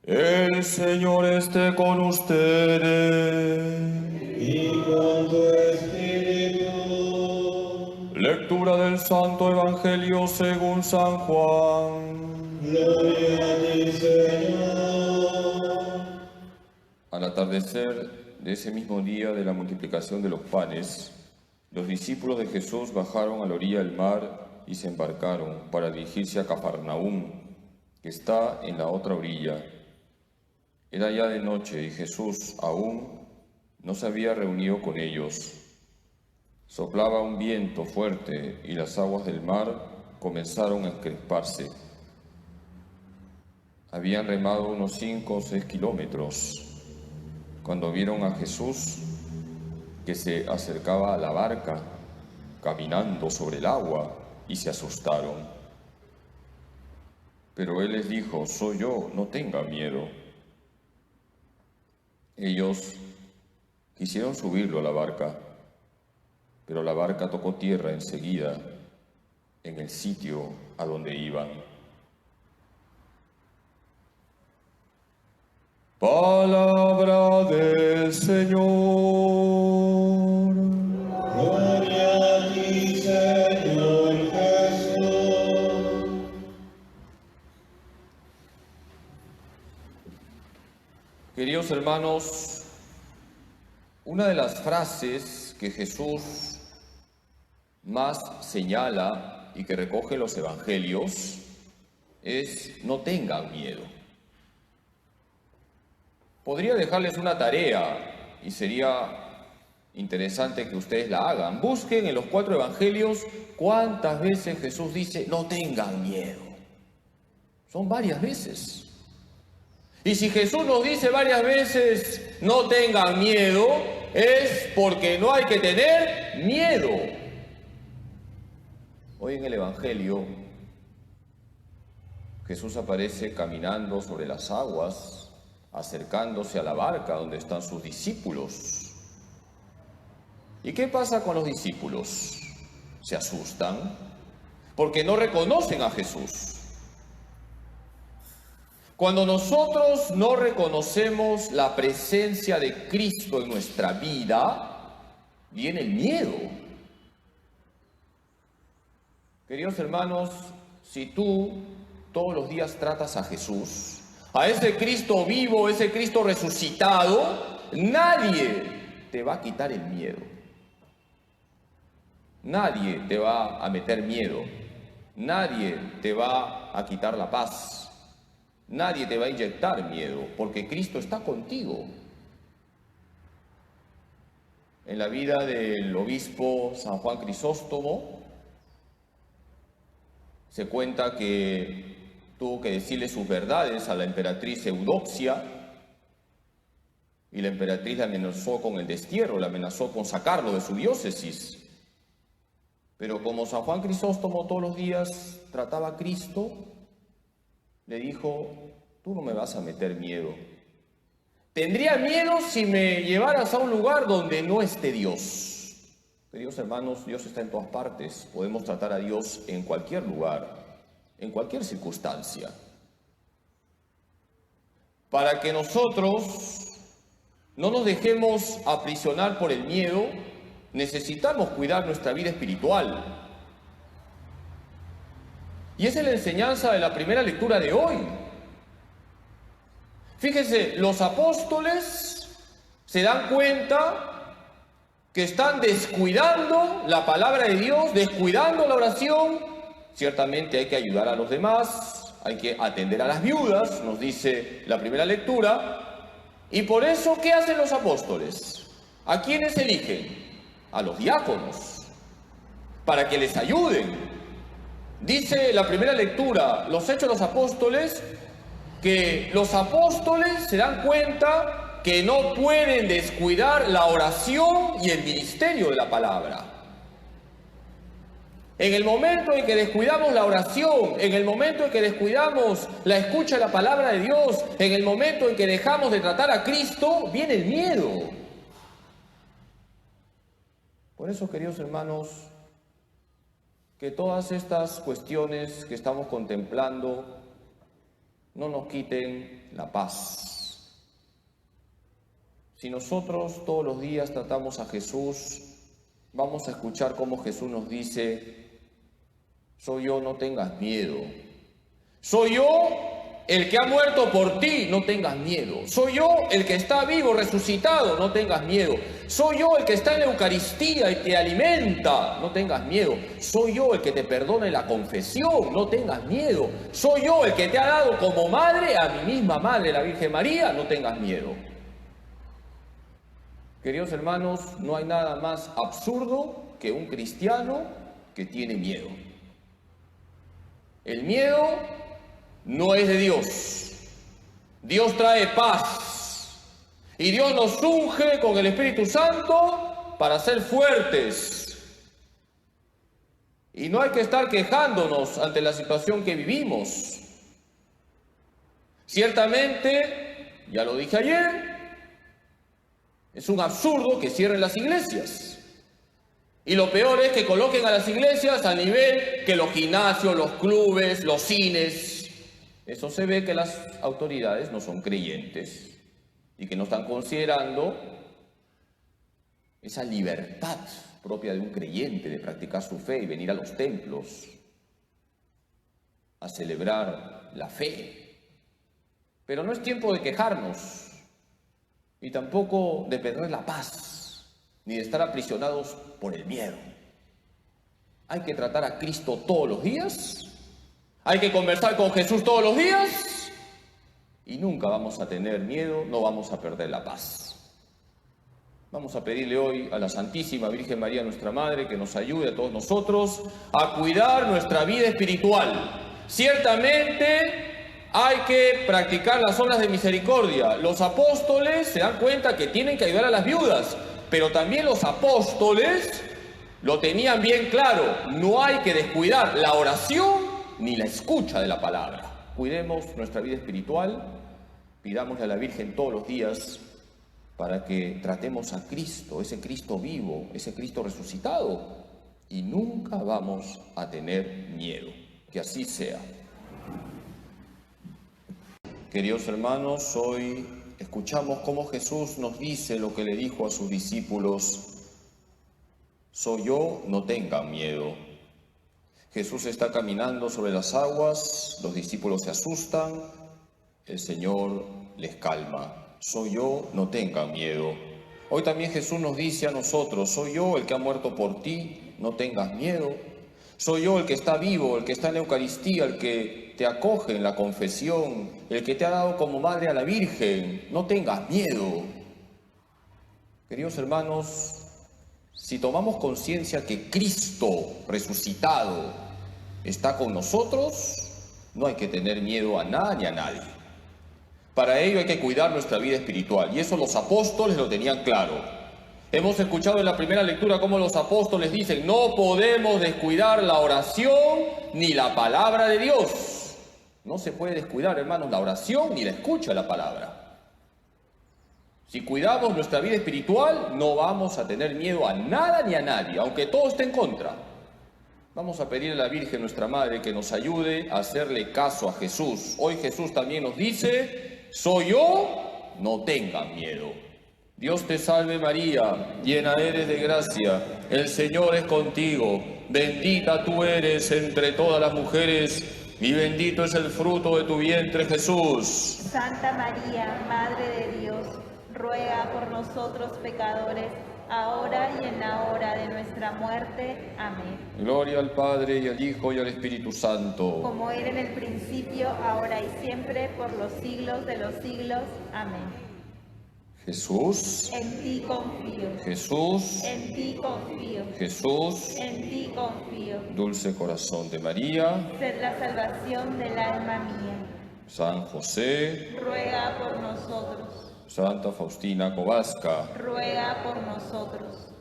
El Señor esté con ustedes. Y con tu espíritu. Lectura del Santo Evangelio según San Juan. Gloria a ti, Señor. Al atardecer de ese mismo día de la multiplicación de los panes, los discípulos de Jesús bajaron a la orilla del mar y se embarcaron para dirigirse a Cafarnaúm, que está en la otra orilla. Era ya de noche y Jesús aún no se había reunido con ellos. Soplaba un viento fuerte y las aguas del mar comenzaron a encresparse. Habían remado unos 5 o 6 kilómetros cuando vieron a Jesús que se acercaba a la barca caminando sobre el agua y se asustaron. Pero él les dijo: soy yo, no tengan miedo. Ellos quisieron subirlo a la barca, pero la barca tocó tierra enseguida en el sitio a donde iban. Palabra del Señor. Gloria a ti, Señor Jesús. Queridos hermanos, una de las frases que Jesús más señala y que recoge los evangelios es: no tengan miedo. Podría dejarles una tarea y sería interesante que ustedes la hagan. Busquen en los 4 evangelios cuántas veces Jesús dice: no tengan miedo. Son varias veces. Y si Jesús nos dice varias veces: no tengan miedo, es porque no hay que tener miedo. Hoy en el Evangelio, Jesús aparece caminando sobre las aguas, acercándose a la barca donde están sus discípulos. ¿Y qué pasa con los discípulos? Se asustan porque no reconocen a Jesús. Cuando nosotros no reconocemos la presencia de Cristo en nuestra vida, viene el miedo. Queridos hermanos, si tú todos los días tratas a Jesús, a ese Cristo vivo, ese Cristo resucitado, nadie te va a quitar el miedo. Nadie te va a meter miedo. Nadie te va a quitar la paz. Nadie te va a inyectar miedo, porque Cristo está contigo. En la vida del obispo San Juan Crisóstomo se cuenta que tuvo que decirle sus verdades a la emperatriz Eudoxia, y la emperatriz le amenazó con el destierro, le amenazó con sacarlo de su diócesis. Pero como San Juan Crisóstomo todos los días trataba a Cristo, le dijo: tú no me vas a meter miedo. Tendría miedo si me llevaras a un lugar donde no esté Dios. Queridos hermanos, Dios está en todas partes. Podemos tratar a Dios en cualquier lugar, en cualquier circunstancia. Para que nosotros no nos dejemos aprisionar por el miedo, necesitamos cuidar nuestra vida espiritual. Y esa es la enseñanza de la primera lectura de hoy. Fíjense, los apóstoles se dan cuenta que están descuidando la palabra de Dios, descuidando la oración. Ciertamente hay que ayudar a los demás, hay que atender a las viudas, nos dice la primera lectura. Y por eso, ¿qué hacen los apóstoles? ¿A quiénes eligen? A los diáconos, para que les ayuden. Dice la primera lectura, los Hechos de los Apóstoles, que los apóstoles se dan cuenta que no pueden descuidar la oración y el ministerio de la palabra. En el momento en que descuidamos la oración, en el momento en que descuidamos la escucha de la palabra de Dios, en el momento en que dejamos de tratar a Cristo, viene el miedo. Por eso, queridos hermanos, que todas estas cuestiones que estamos contemplando no nos quiten la paz. Si nosotros todos los días tratamos a Jesús, vamos a escuchar cómo Jesús nos dice: soy yo, no tengas miedo. Soy yo el que ha muerto por ti, no tengas miedo. Soy yo el que está vivo, resucitado, no tengas miedo. Soy yo el que está en la Eucaristía y te alimenta, no tengas miedo. Soy yo el que te perdona en la confesión, no tengas miedo. Soy yo el que te ha dado como madre a mi misma madre, la Virgen María, no tengas miedo. Queridos hermanos, no hay nada más absurdo que un cristiano que tiene miedo. El miedo no es de Dios. Dios trae paz. Y Dios nos unge con el Espíritu Santo para ser fuertes. Y no hay que estar quejándonos ante la situación que vivimos. Ciertamente, ya lo dije ayer, es un absurdo que cierren las iglesias. Y lo peor es que coloquen a las iglesias al nivel que los gimnasios, los clubes, los cines. Eso se ve que las autoridades no son creyentes y que no están considerando esa libertad propia de un creyente de practicar su fe y venir a los templos a celebrar la fe. Pero no es tiempo de quejarnos y tampoco de perder la paz, ni de estar aprisionados por el miedo. Hay que tratar a Cristo todos los días. Hay que conversar con Jesús todos los días y nunca vamos a tener miedo, no vamos a perder la paz. Vamos a pedirle hoy a la Santísima Virgen María, nuestra Madre, que nos ayude a todos nosotros a cuidar nuestra vida espiritual. Ciertamente hay que practicar las obras de misericordia. Los apóstoles se dan cuenta que tienen que ayudar a las viudas, pero también los apóstoles lo tenían bien claro. No hay que descuidar la oración ni la escucha de la palabra. Cuidemos nuestra vida espiritual, pidámosle a la Virgen todos los días para que tratemos a Cristo, ese Cristo vivo, ese Cristo resucitado, y nunca vamos a tener miedo. Que así sea. Queridos hermanos, hoy escuchamos cómo Jesús nos dice lo que le dijo a sus discípulos: soy yo, no tengan miedo. Jesús está caminando sobre las aguas, los discípulos se asustan, el Señor les calma. Soy yo, no tengan miedo. Hoy también Jesús nos dice a nosotros: soy yo el que ha muerto por ti, no tengas miedo. Soy yo el que está vivo, el que está en la Eucaristía, el que te acoge en la confesión, el que te ha dado como madre a la Virgen, no tengas miedo. Queridos hermanos, si tomamos conciencia que Cristo resucitado está con nosotros, no hay que tener miedo a nada ni a nadie. Para ello hay que cuidar nuestra vida espiritual, y eso los apóstoles lo tenían claro. Hemos escuchado en la primera lectura cómo los apóstoles dicen: no podemos descuidar la oración ni la palabra de Dios. No se puede descuidar, hermanos, la oración ni la escucha de la palabra. Si cuidamos nuestra vida espiritual, no vamos a tener miedo a nada ni a nadie, aunque todo esté en contra. Vamos a pedirle a la Virgen, nuestra Madre, que nos ayude a hacerle caso a Jesús. Hoy Jesús también nos dice: soy yo, no tengan miedo. Dios te salve María, llena eres de gracia, el Señor es contigo. Bendita tú eres entre todas las mujeres, y bendito es el fruto de tu vientre, Jesús. Santa María, Madre de Dios, ruega por nosotros pecadores, ahora y en la hora de nuestra muerte. Amén. Gloria al Padre, y al Hijo, y al Espíritu Santo. Como era en el principio, ahora y siempre, por los siglos de los siglos. Amén. Jesús, En ti confío. Jesús, En ti confío. Jesús, En ti confío. dulce corazón de María, Sed la salvación del alma mía. San José, Ruega por nosotros. Santa Faustina Kowalska, Ruega por nosotros.